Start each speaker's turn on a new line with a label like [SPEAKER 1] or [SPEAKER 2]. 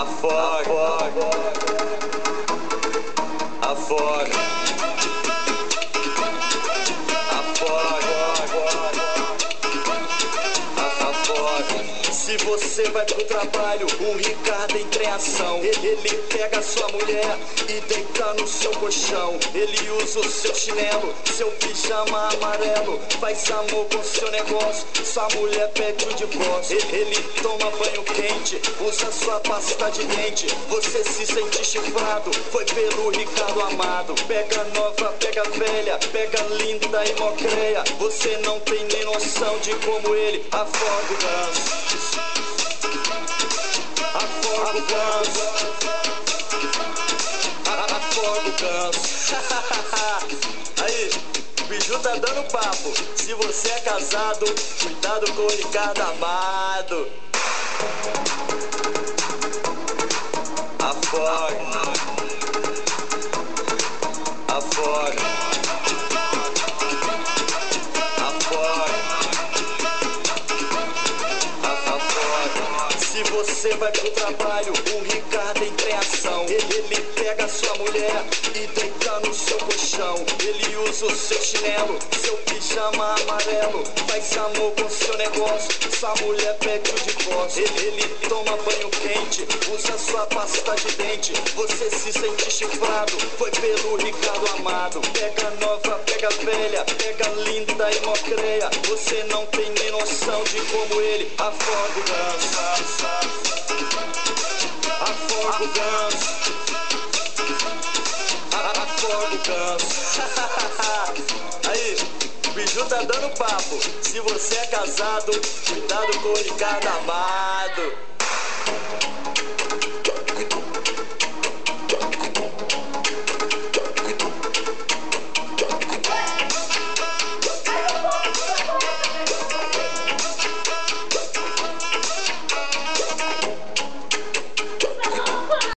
[SPEAKER 1] Afoga, afoga, afoga. Se você vai pro trabalho, o Ricardo entra em ação. Ele pega sua mulher e deita no seu colchão. Ele usa o seu chinelo, seu pijama amarelo. Faz amor com seu negócio, sua mulher pede o divórcio. Ele toma banho quente, usa sua pasta de dente. Você se sente chifrado, foi pelo Ricardo amado. Pega nova, pega velha, pega linda e mocreia. Você não tem nem noção de como ele afoga o ganso. Afoga o ganso. Afoga o ganso. Aí, o Biju tá dando papo. Se você é casado, cuidado com o Ricardo amado. Afoga. Afoga. Se você vai pro trabalho, o Ricardo entra em ação. Ele pega sua mulher e deita no seu colchão. Ele usa o seu chinelo, seu pijama amarelo. Faz amor com seu negócio, sua mulher pede o divórcio. Ele toma banho quente, usa sua pasta de dente. Você se sente chifrado, foi pelo Ricardo amado. Pega nova, pega velha, pega linda e mocreia. Você não tem nem noção de como ele afoga o ganso. Afoga o ganso. Afoga o ganso. Aí, o Biju tá dando papo. Se você é casado, cuidado com o Ricardo amado.